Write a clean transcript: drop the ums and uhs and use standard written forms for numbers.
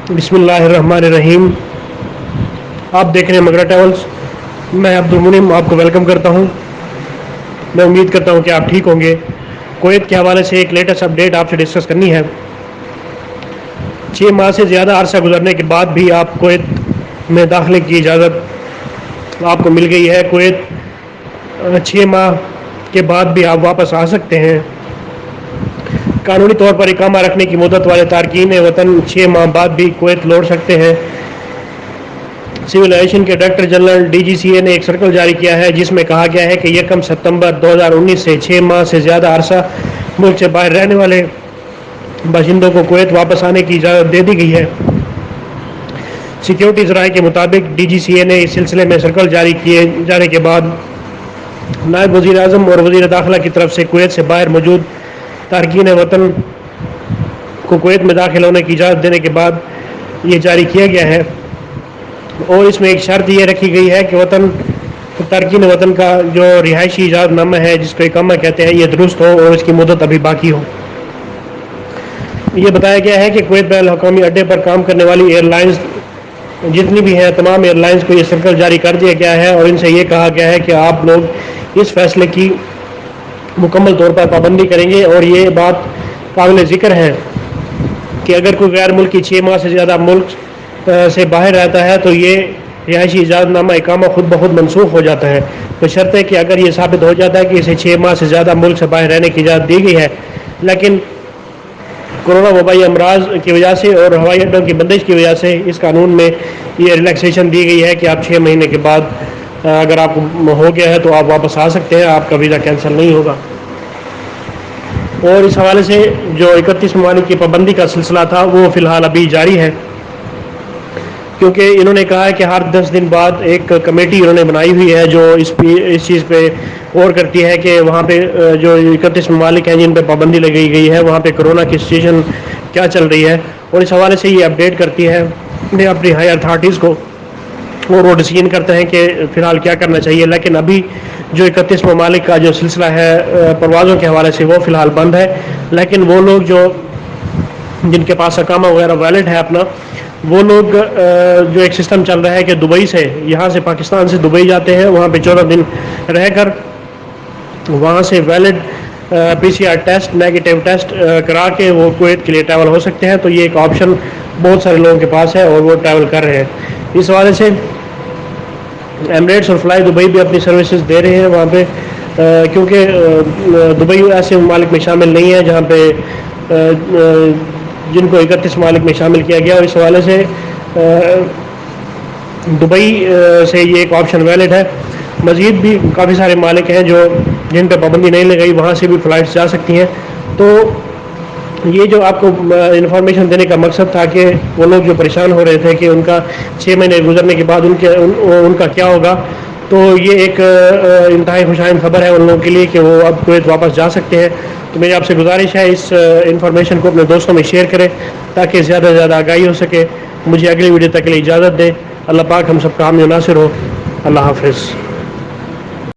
بسم اللہ الرحمن الرحیم۔ آپ دیکھ رہے ہیں مگرا ٹریولز۔ میں عبد المنعم آپ کو ویلکم کرتا ہوں۔ میں امید کرتا ہوں کہ آپ ٹھیک ہوں گے۔ کویت کے حوالے سے ایک لیٹسٹ اپڈیٹ آپ سے ڈسکس کرنی ہے۔ 6 ماہ سے زیادہ عرصہ گزرنے کے بعد بھی آپ کویت میں داخلے کی اجازت آپ کو مل گئی ہے۔ کویت 6 ماہ کے بعد بھی آپ واپس آ سکتے ہیں۔ قانونی طور پر اقامہ رکھنے کی مدت والے تارکین وطن 6 ماہ بعد بھی کویت لوٹ سکتے ہیں۔ سول ایویشن کے ڈائریکٹر جنرل ڈی جی سی اے نے ایک سرکل جاری کیا ہے جس میں کہا گیا ہے کہ 1 ستمبر 2019 سے 6 ماہ سے زیادہ عرصہ ملک سے باہر رہنے والے باشندوں کو کویت واپس آنے کی اجازت دے دی گئی ہے۔ سیکیورٹی ذرائع کے مطابق ڈی جی سی اے نے اس سلسلے میں سرکل جاری کیے جانے کے بعد نائب وزیر اعظم اور وزیر داخلہ کی طرف سے کویت سے باہر موجود تارکین وطن کو کویت میں داخل ہونے کی اجازت دینے کے بعد یہ جاری کیا گیا ہے، اور اس میں ایک شرط یہ رکھی گئی ہے کہ تارکین وطن کا جو رہائشی اجازت نامہ ہے جس کو اقامہ کہتے ہیں یہ درست ہو اور اس کی مدت ابھی باقی ہو۔ یہ بتایا گیا ہے کہ کویت بین الاقوامی اڈے پر کام کرنے والی ایئر لائنز جتنی بھی ہیں تمام ایئر لائنز کو یہ سرکل جاری کر دیا گیا ہے، اور ان سے یہ کہا گیا ہے کہ آپ لوگ اس فیصلے کی مکمل طور پر پابندی کریں گے۔ اور یہ بات قابل ذکر ہے کہ اگر کوئی غیر ملکی 6 ماہ سے زیادہ ملک سے باہر رہتا ہے تو یہ رہائشی اجازت نامہ اقامہ خود بخود منسوخ ہو جاتا ہے، بشرطے کہ اگر یہ ثابت ہو جاتا ہے کہ اسے 6 ماہ سے زیادہ ملک سے باہر رہنے کی اجازت دی گئی ہے، لیکن کورونا وبائی امراض کی وجہ سے اور ہوائی اڈوں کی بندش کی وجہ سے اس قانون میں یہ ریلیکسیشن دی گئی ہے کہ آپ 6 مہینے کے بعد اگر آپ ہو گیا ہے تو آپ واپس آ سکتے ہیں، آپ کا ویزا کینسل نہیں ہوگا۔ اور اس حوالے سے جو 31 ممالک کی پابندی کا سلسلہ تھا وہ فی الحال ابھی جاری ہے، کیونکہ انہوں نے کہا ہے کہ ہر 10 دن بعد ایک کمیٹی انہوں نے بنائی ہوئی ہے جو اس چیز پہ غور کرتی ہے کہ وہاں پہ جو 31 ممالک ہیں جن پہ پابندی لگائی گئی ہے وہاں پہ کرونا کی سچویشن کیا چل رہی ہے، اور اس حوالے سے یہ اپڈیٹ کرتی ہے اپنی ہائی اتھارٹیز کو، اور وہ ڈسیژن کرتے ہیں کہ فی الحال کیا کرنا چاہیے۔ لیکن ابھی جو 31 ممالک کا جو سلسلہ ہے پروازوں کے حوالے سے وہ فی الحال بند ہے، لیکن وہ لوگ جن کے پاس اقامہ وغیرہ ویلڈ ہے اپنا، وہ لوگ جو ایک سسٹم چل رہا ہے کہ دبئی سے یہاں سے پاکستان سے دبئی جاتے ہیں، وہاں پہ 14 دن رہ کر وہاں سے valid P C R test negative test کرا کے وہ کویت کے لیے ٹریول ہو سکتے ہیں۔ تو یہ ایک آپشن بہت سارے لوگوں کے پاس ہے اور وہ ٹریول کر رہے ہیں۔ اس حوالے سے ایمریٹس اور فلائی دبئی بھی اپنی سروسز دے رہے ہیں وہاں پہ، کیونکہ دبئی ایسے ممالک میں شامل نہیں ہے جہاں پہ جن کو 31 ممالک میں شامل کیا گیا، اور اس حوالے سے دبئی سے یہ ایک آپشن ویلڈ ہے۔ مزید بھی کافی سارے ممالک ہیں جن پہ پابندی نہیں لگائی، وہاں سے بھی فلائٹس جا سکتی ہیں۔ تو یہ جو آپ کو انفارمیشن دینے کا مقصد تھا کہ وہ لوگ جو پریشان ہو رہے تھے کہ ان کا 6 مہینے گزرنے کے بعد ان کا کیا ہوگا، تو یہ ایک انتہائی خوشائند خبر ہے ان لوگوں کے لیے کہ وہ اب کویت واپس جا سکتے ہیں۔ تو میری آپ سے گزارش ہے اس انفارمیشن کو اپنے دوستوں میں شیئر کریں تاکہ زیادہ سے زیادہ آگاہی ہو سکے۔ مجھے اگلی ویڈیو تک کے لیے اجازت دیں۔ اللہ پاک ہم سب کا حامی و ناصر ہو۔ اللہ حافظ۔